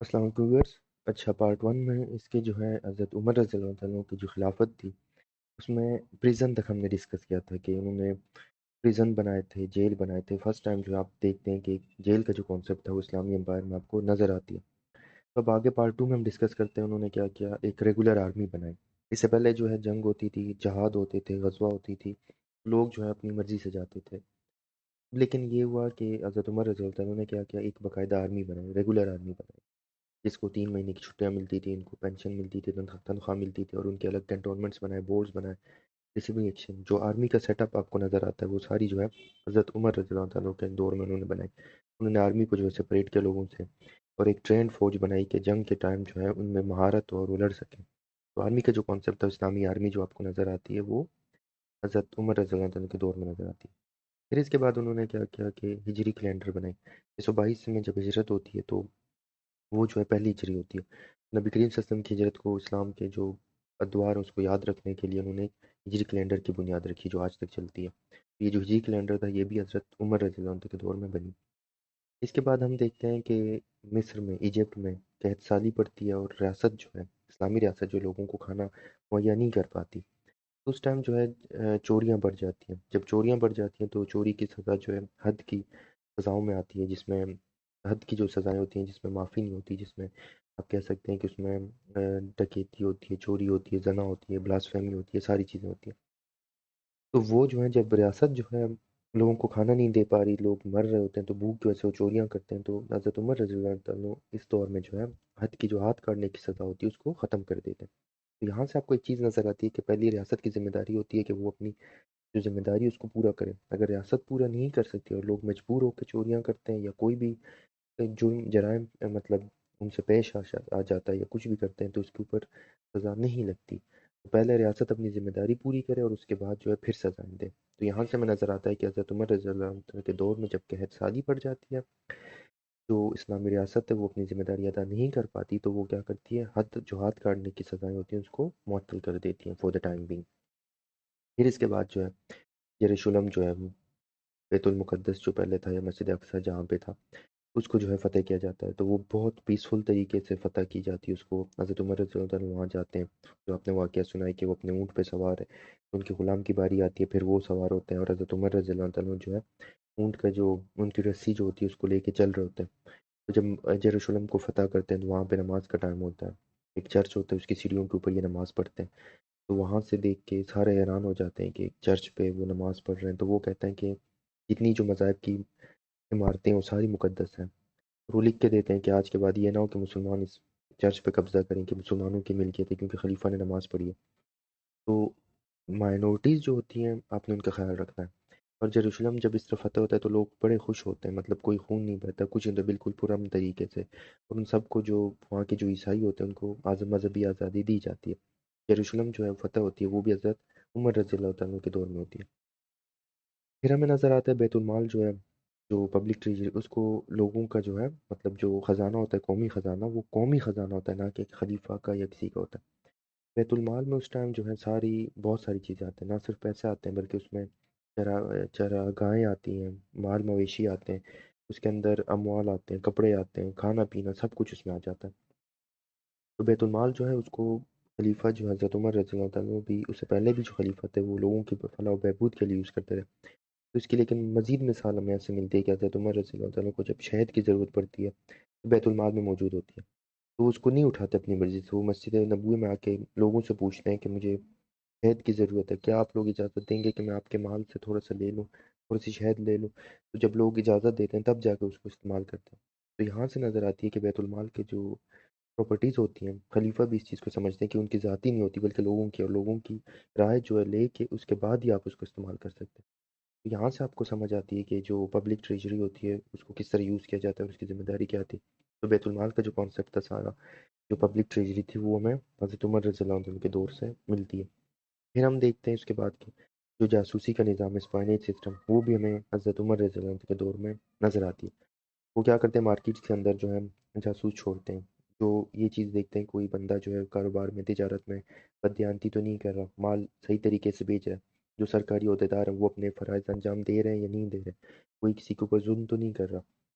السلام علیکم ویورس۔ اچھا، پارٹ ون میں اس کے جو ہے حضرت عمر رضی اللہ تعالیٰ کی جو خلافت تھی اس میں پریزن تک ہم نے ڈسکس کیا تھا کہ انہوں نے پریزن بنائے تھے، جیل بنائے تھے۔ فرسٹ ٹائم جو آپ دیکھتے ہیں کہ جیل کا جو کانسیپٹ تھا وہ اسلامی امپائر میں آپ کو نظر آتی ہے۔ تو اب آگے پارٹ ٹو میں ہم ڈسکس کرتے ہیں انہوں نے کیا کیا۔ ایک ریگولر آرمی بنائی۔ اس سے پہلے جو ہے جنگ ہوتی تھی، جہاد ہوتے تھے، غزوہ ہوتی تھی، لوگ جو ہے اپنی مرضی سے جاتے تھے۔ لیکن یہ ہوا کہ حضرت عمر رضی اللہ تعالیٰ نے کیا کیا، ایک باقاعدہ آرمی بنائی، ریگولر آرمی بنائی، جس کو 3 مہینے کی چھٹیاں ملتی تھیں، ان کو پینشن ملتی تھی، تنخواہ ملتی تھی، اور ان کے الگ کنٹونمنٹس بنائے، بورڈز بنائے۔ ریسیونگ ایکشن جو آرمی کا سیٹ اپ آپ کو نظر آتا ہے وہ ساری جو ہے حضرت عمر رضی اللہ تعالیٰ کے دور میں انہوں نے بنائی۔ انہوں نے آرمی کو جو ہے سپریٹ کیا لوگوں سے، اور ایک ٹرینڈ فوج بنائی کہ جنگ کے ٹائم جو ہے ان میں مہارت ہو اور وہ لڑ سکیں۔ تو آرمی کا جو کانسیپٹ تھا، اسلامی آرمی جو آپ کو نظر آتی ہے، وہ حضرت عمر رضی اللہ تعالیٰ کے دور میں نظر آتی ہے۔ پھر اس کے بعد انہوں نے کیا کیا کہ ہجری کیلنڈر بنائی۔ 622 میں جب ہجرت ہوتی ہے تو وہ جو ہے پہلی ہجری ہوتی ہے۔ نبی کریم صلی اللہ علیہ وسلم کی ہجرت کو، اسلام کے جو ادوار ہیں اس کو یاد رکھنے کے لیے انہوں نے ہجری کیلنڈر کی بنیاد رکھی جو آج تک چلتی ہے۔ یہ جو ہجری کیلنڈر تھا یہ بھی حضرت عمر رضی اللہ عنہ کے دور میں بنی۔ اس کے بعد ہم دیکھتے ہیں کہ مصر میں، ایجپٹ میں قحط سالی پڑتی ہے، اور ریاست جو ہے اسلامی ریاست جو لوگوں کو کھانا مہیا نہیں کر پاتی، تو اس ٹائم جو ہے چوریاں بڑھ جاتی ہیں۔ جب چوریاں بڑھ جاتی ہیں تو چوری کی سزا جو ہے حد کی سزاؤں میں آتی ہے، جس میں حد کی جو سزائیں ہوتی ہیں، جس میں معافی نہیں ہوتی، جس میں آپ کہہ سکتے ہیں کہ اس میں ڈکیتی ہوتی ہے، چوری ہوتی ہے، زنا ہوتی ہے، بلاسفیمی ہوتی ہے، ساری چیزیں ہوتی ہیں۔ تو وہ جو ہے جب ریاست جو ہے لوگوں کو کھانا نہیں دے پا رہی، لوگ مر رہے ہوتے ہیں، تو بھوک کی وجہ سے وہ چوریاں کرتے ہیں، تو حضرت عمر رضی اللہ عنہ اس دور میں جو ہے حد کی جو ہاتھ کاٹنے کی سزا ہوتی ہے اس کو ختم کر دیتے ہیں۔ تو یہاں سے آپ کو ایک چیز نظر آتی ہے کہ پہلی ریاست کی ذمہ داری ہوتی ہے کہ وہ اپنی جو ذمہ داری ہے اس کو پورا کرے۔ اگر ریاست پورا نہیں کر سکتی اور لوگ مجبور ہو کے چوریاں کرتے ہیں یا کوئی بھی جرم جرائم مطلب ان سے پیش آ جاتا ہے یا کچھ بھی کرتے ہیں، تو اس کے اوپر سزا نہیں لگتی۔ تو پہلے ریاست اپنی ذمہ داری پوری کرے اور اس کے بعد جو ہے پھر سزائیں دے۔ تو یہاں سے ہمیں نظر آتا ہے کہ حضرت عمر رضی اللہ عنہ کے دور میں جب قحط سالی پڑ جاتی ہے، جو اسلامی ریاست ہے وہ اپنی ذمہ داری ادا نہیں کر پاتی، تو وہ کیا کرتی ہے، حد جو ہاتھ کاٹنے کی سزائیں ہوتی ہیں اس کو معطل کر دیتی ہیں فور دا ٹائم بینگ۔ پھر اس کے بعد جو ہے یروشلم جو ہے، بیت المقدس جو پہلے تھا، یا مسجد اقصی جہاں پہ تھا، اس کو جو ہے فتح کیا جاتا ہے۔ تو وہ بہت پیسفل طریقے سے فتح کی جاتی ہے اس کو۔ حضرت عمر رضی اللہ عنہ وہاں جاتے ہیں، جو آپ نے واقعہ سنا ہے کہ وہ اپنے اونٹ پہ سوار ہے، ان کے غلام کی باری آتی ہے، پھر وہ سوار ہوتے ہیں، اور حضرت عمر رضی اللہ عنہ جو ہے اونٹ کا جو ان کی رسی جو ہوتی ہے اس کو لے کے چل رہے ہوتے ہیں۔ تو جب یروشلم کو فتح کرتے ہیں تو وہاں پہ نماز کا ٹائم ہوتا ہے، ایک چرچ ہوتا ہے، اس کی سیڑھیوں کے اوپر یہ نماز پڑھتے ہیں۔ تو وہاں سے دیکھ کے سارے حیران ہو جاتے ہیں کہ ایک چرچ پہ وہ نماز پڑھ رہے ہیں۔ تو وہ کہتے ہیں کہ جتنی جو مذاہب کی عمارتیں ہیں وہ ساری مقدس ہیں۔ وہ لکھ کے دیتے ہیں کہ آج کے بعد یہ نہ ہو کہ مسلمان اس چرچ پہ قبضہ کریں، کہ مسلمانوں کی ملکیت ہے کیونکہ خلیفہ نے نماز پڑھی ہے۔ تو مائنورٹیز جو ہوتی ہیں آپ نے ان کا خیال رکھنا ہے۔ اور یروشلم جب اس طرح فتح ہوتا ہے تو لوگ بڑے خوش ہوتے ہیں، مطلب کوئی خون نہیں بہتا، کچھ نہیں ہوتا، بالکل پرامن طریقے سے۔ اور ان سب کو جو وہاں کے جو عیسائی ہوتے ہیں ان کو مذہبی آزادی دی جاتی ہے۔ یروشلم جو ہے فتح ہوتی ہے وہ بھی حضرت عمر رضی اللہ تعالیٰ کے دور میں ہوتی ہے۔ پھر ہمیں نظر آتا ہے بیت المال جو ہے، جو پبلک ٹریجری، اس کو لوگوں کا جو ہے مطلب جو خزانہ ہوتا ہے، قومی خزانہ، وہ قومی خزانہ ہوتا ہے، نہ کہ خلیفہ کا یا کسی کا ہوتا ہے۔ بیت المال میں اس ٹائم جو ہے بہت ساری چیزیں آتے ہیں، نہ صرف پیسے آتے ہیں بلکہ اس میں چراگاہیں آتی ہیں، مال مویشی آتے ہیں، اس کے اندر اموال آتے ہیں، کپڑے آتے ہیں، کھانا پینا سب کچھ اس میں آ جاتا ہے۔ تو بیت المال جو ہے اس کو خلیفہ جو حضرت عمر رضی اللہ تعالیٰ بھی، اس سے پہلے بھی جو خلیفہ تھے وہ لوگوں کی فلاح و بہبود کے لیے یوز کرتے رہے۔ تو اس کی لیکن مزید مثال ہمیں ایسے ملتی ہے کہ حضرت عمر رضی اللہ تعالیٰ کو جب شہد کی ضرورت پڑتی ہے تو بیت المال میں موجود ہوتی ہے، تو وہ اس کو نہیں اٹھاتے اپنی مرضی سے، وہ مسجد نبوی میں آ کے لوگوں سے پوچھتے ہیں کہ مجھے شہد کی ضرورت ہے، کیا آپ لوگ اجازت دیں گے کہ میں آپ کے مال سے تھوڑا سا لے لوں، تھوڑی سی شہد لے لوں؟ تو جب لوگ اجازت دیتے ہیں تب جا کے اس کو استعمال کرتے ہیں۔ تو یہاں سے نظر آتی ہے کہ بیت المال کے جو پراپرٹیز ہوتی ہیں، خلیفہ بھی اس چیز کو سمجھتے ہیں کہ ان کی ذاتی نہیں ہوتی بلکہ لوگوں کی، اور لوگوں کی رائے جو ہے لے کے اس کے بعد ہی آپ اس کو استعمال کر سکتے ہیں۔ تو یہاں سے آپ کو سمجھ آتی ہے کہ جو پبلک ٹریجری ہوتی ہے اس کو کس طرح یوز کیا جاتا ہے اور اس کی ذمہ داری کیا تھی۔ تو بیت المال کا جو کانسیپٹ تھا سارا، جو پبلک ٹریجری تھی، وہ ہمیں حضرت عمر رضی اللہ عنہ کے دور سے ملتی ہے۔ پھر ہم دیکھتے ہیں اس کے بعد کی جو جاسوسی کا نظام ہے، اسپائنیج سسٹم، وہ بھی ہمیں حضرت عمر رضی اللہ عنہ کے دور میں نظر آتی ہے۔ وہ کیا کرتے ہیں، مارکیٹ کے اندر جو ہے جاسوس چھوڑتے ہیں، جو یہ چیز دیکھتے ہیں کوئی بندہ جو ہے کاروبار میں، تجارت میں بددیانتی تو نہیں کر رہا، مال صحیح طریقے سے بیچ رہا ہے، جو سرکاری عہدیدار ہیں وہ اپنے فرائض انجام دے رہے ہیں یا نہیں دے رہے، کوئی کسی کے اوپر ظلم تو نہیں کر رہا۔